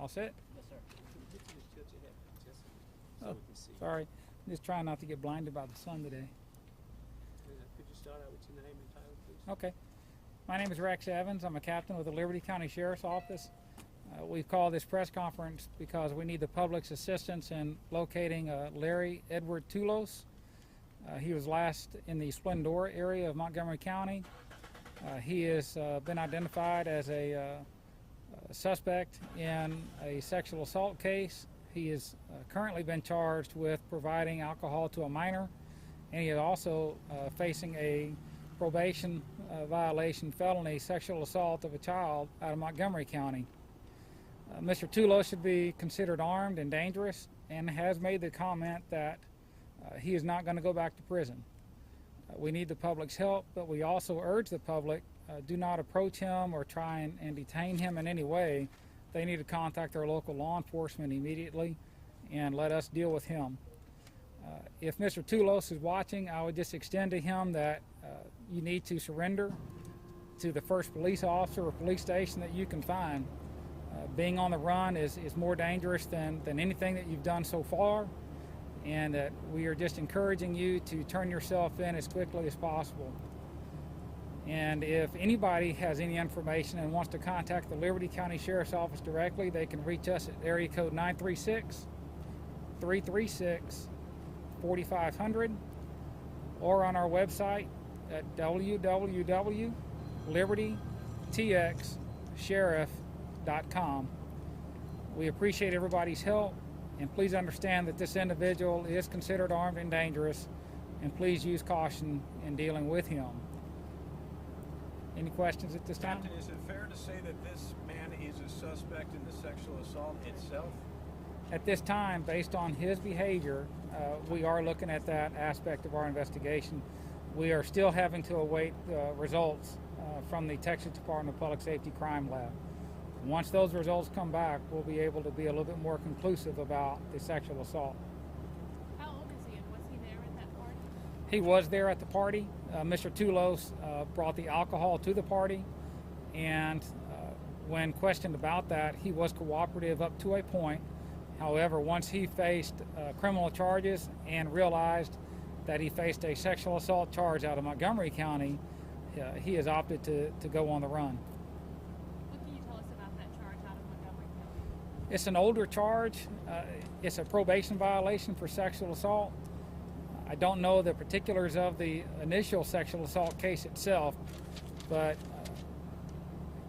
All set? Yes, sir. Could you just tilt your head just so Oh, we can see? sorry. I'm just trying not to get blinded by the sun today. Could you start out with your name and title, please? Okay. My name is Rex Evans. I'm a captain with the Liberty County Sheriff's Office. We've called this press conference because we need the public's assistance in locating Larry Edward Tulos. He was last in the Splendora area of Montgomery County. He has been identified as a suspect in a sexual assault case. He has currently been charged with providing alcohol to a minor, and he is also facing a probation violation felony sexual assault of a child out of Montgomery County. Mr. Tulos should be considered armed and dangerous, and has made the comment that he is not going to go back to prison. We need the public's help, but we also urge the public, do not approach him or try and detain him in any way. They need to contact their local law enforcement immediately and let us deal with him. If Mr. Tulos is watching, I would just extend to him that you need to surrender to the first police officer or police station that you can find. Being on the run is more dangerous than anything that you've done so far, and that we are just encouraging you to turn yourself in as quickly as possible. And if anybody has any information and wants to contact the Liberty County Sheriff's Office directly, they can reach us at area code 936-336-4500 or on our website at www.libertytxsheriff.com. We appreciate everybody's help, and please understand that this individual is considered armed and dangerous, and please use caution in dealing with him. Any questions at this time? Captain, is it fair to say that this man is a suspect in the sexual assault itself? At this time, based on his behavior, we are looking at that aspect of our investigation. We are still having to await results from the Texas Department of Public Safety Crime Lab. Once those results come back, we'll be able to be a little bit more conclusive about the sexual assault. How old is he, and was he there at that party? He was there at the party. Mr. Tulos brought the alcohol to the party, and when questioned about that, he was cooperative up to a point. However, once he faced criminal charges and realized that he faced a sexual assault charge out of Montgomery County, he has opted to go on the run. What can you tell us about that charge out of Montgomery County? It's an older charge. It's a probation violation for sexual assault. I don't know the particulars of the initial sexual assault case itself, but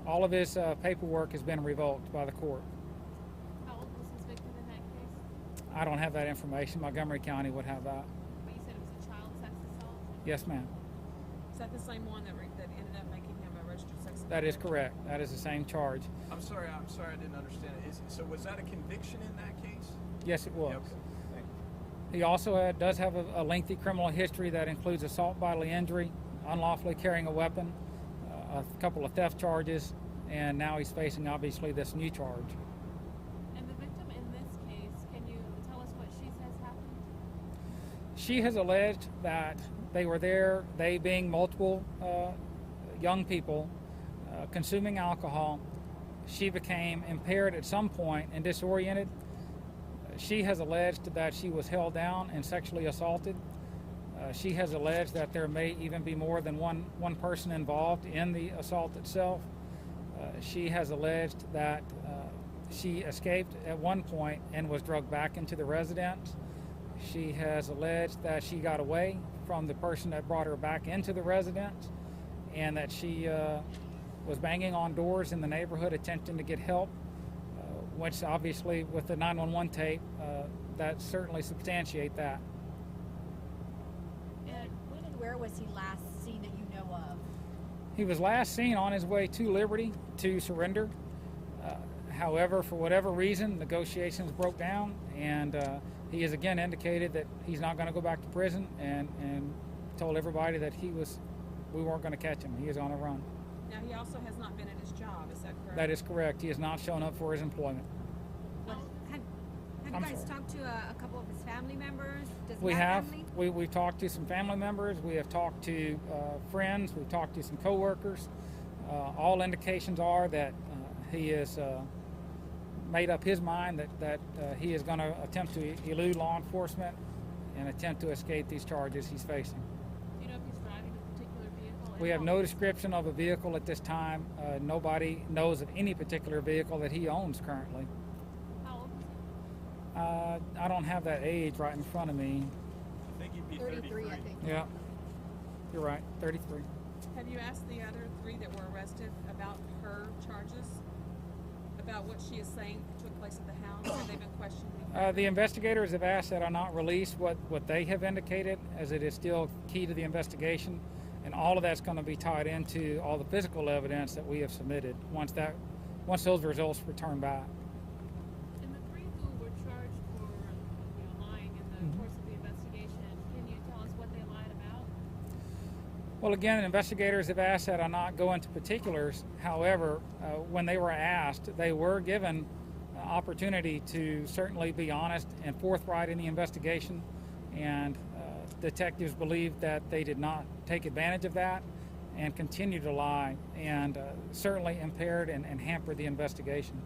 all of his paperwork has been revoked by the court. How old was his victim in that case? I don't have that information. Montgomery County would have that. But you said it was a child sex assault? Yes, ma'am. Is that the same one that ended up making him a registered sex offender? That is correct. That is the same charge. I'm sorry, I didn't understand it. So was that a conviction in that case? Yes, it was. Yeah, okay. Thank you. He also does have a lengthy criminal history that includes assault, bodily injury, unlawfully carrying a weapon, a couple of theft charges, and now he's facing, obviously, this new charge. And the victim in this case, can you tell us what she says happened? She has alleged that they were there, they being multiple young people, consuming alcohol. She became impaired at some point and disoriented. She has alleged that she was held down and sexually assaulted. She has alleged that there may even be more than one person involved in the assault itself. She has alleged that she escaped at one point and was drugged back into the residence. She has alleged that she got away from the person that brought her back into the residence, and that she was banging on doors in the neighborhood attempting to get help, which obviously with the 911 tape, that certainly substantiate that. And when and where was he last seen that you know of? He was last seen on his way to Liberty to surrender. However, for whatever reason, negotiations broke down, and he has again indicated that he's not going to go back to prison, and told everybody that we weren't going to catch him. He is on a run. Now, he also has not been at his job, is that correct? That is correct. He has not shown up for his employment. Have you I'm guys sorry. talked to a couple of his family members? Does he We have. family? We've talked to some family members. We have talked to friends. We've talked to some coworkers. All indications are that he is made up his mind that he is going to attempt to elude law enforcement and attempt to escape these charges he's facing. Do you know if he's driving a particular vehicle? We have no description of a vehicle at this time. Nobody knows of any particular vehicle that he owns currently. How old is he? I don't have that age right in front of me. I think he'd be 33, I think. Yeah, you're right, 33. Have you asked the other 3 that were arrested about her charges? About what she is saying took place at the house? Have they been questioning her? The investigators have asked that I not release what they have indicated, as it is still key to the investigation, and all of that's going to be tied into all the physical evidence that we have submitted once those results return back. And the 3 who were charged for lying in the course of the investigation, can you tell us what they lied about? Well, again, investigators have asked that I not go into particulars. However, when they were asked, they were given opportunity to certainly be honest and forthright in the investigation, and detectives believe that they did not take advantage of that and continue to lie, and certainly impaired and hampered the investigation.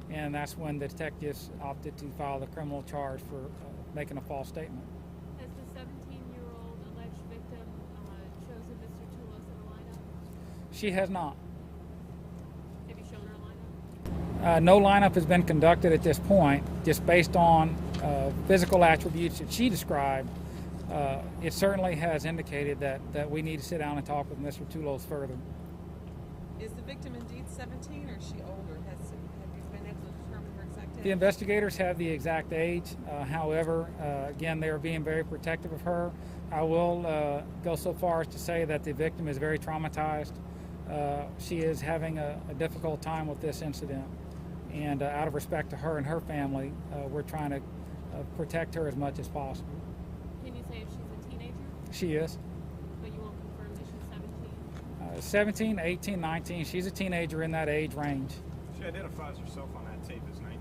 And that's when the detectives opted to file the criminal charge for making a false statement. Has the 17-year-old alleged victim chosen Mr. Toulos in a lineup? She has not. Have you shown her a lineup? No lineup has been conducted at this point, just based on physical attributes that she described. It certainly has indicated that we need to sit down and talk with Mr. Toulos further. Is the victim indeed 17 or is she older? Have you been able to determine her exact age? The investigators have the exact age. However, again, they are being very protective of her. I will go so far as to say that the victim is very traumatized. She is having a difficult time with this incident. And out of respect to her and her family, we're trying to protect her as much as possible. Can you say if she's a teenager? She is. But you won't confirm that she's 17? 17, 18, 19. She's a teenager in that age range. She identifies herself on that tape as 19.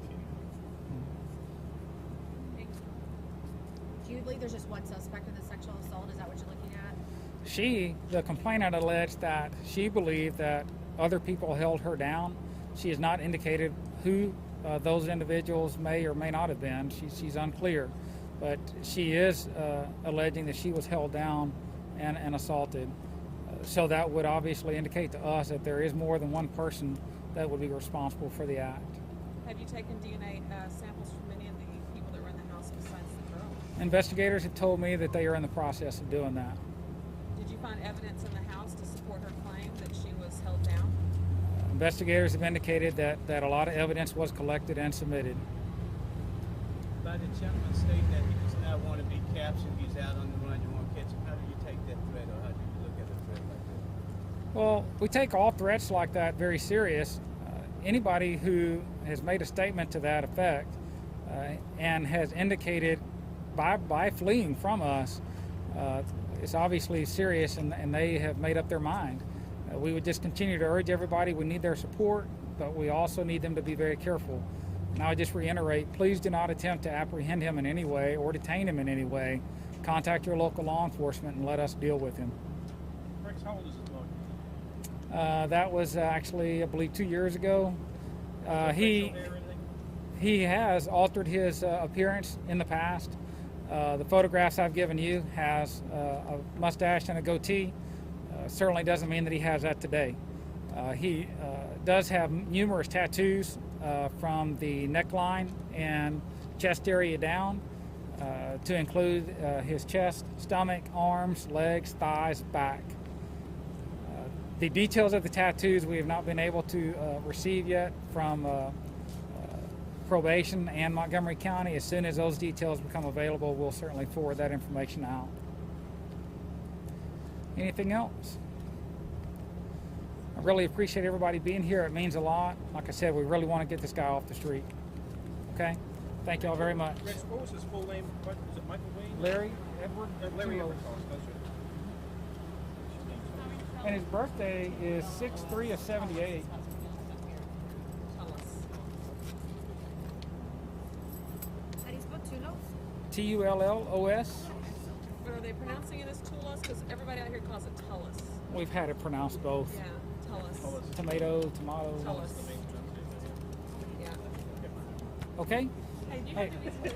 Thank you. Do you believe there's just one suspect in the sexual assault? Is that what you're looking at? The complainant alleged that she believed that other people held her down. She has not indicated who those individuals may or may not have been. She's unclear. But she is alleging that she was held down and assaulted. So that would obviously indicate to us that there is more than one person that would be responsible for the act. Have you taken DNA samples from any of the people that were in the house besides the girl? Investigators have told me that they are in the process of doing that. Did you find evidence in the house to support her claim that she was held down? Investigators have indicated that a lot of evidence was collected and submitted. By the gentleman stating that he does not want to be captured, he's out on the run, you want to catch him. How do you take that threat, or how do you look at a threat like that? Well, we take all threats like that very serious. Anybody who has made a statement to that effect and has indicated by fleeing from us, it's obviously serious, and they have made up their mind. We would just continue to urge everybody, we need their support, but we also need them to be very careful. And I would just reiterate, please do not attempt to apprehend him in any way or detain him in any way. Contact your local law enforcement and let us deal with him. Rex, how old is this boy? That was actually, I believe, 2 years ago. He has altered his appearance in the past. The photographs I've given you has a mustache and a goatee. Certainly doesn't mean that he has that today. He does have numerous tattoos from the neckline and chest area down, to include his chest, stomach, arms, legs, thighs, back. The details of the tattoos we have not been able to receive yet from probation and Montgomery County. As soon as those details become available, we'll certainly forward that information out. Anything else? I really appreciate everybody being here. It means a lot. Like I said, we really want to get this guy off the street. Okay? Thank you all very much. Rex, what was his full name? What, was it Michael Wayne? Larry Edward Larry Toulos. Edward. That's right. And his birthday is 6/3 of 78. Tell us. How do you spell Toulos? Tullos. But are they pronouncing it as Toulos? Because everybody out here calls it Tullis. We've had it pronounced both. Yeah, Tullis. Tomato. Tullis. Yeah. Okay? Hey, you Hey. have to be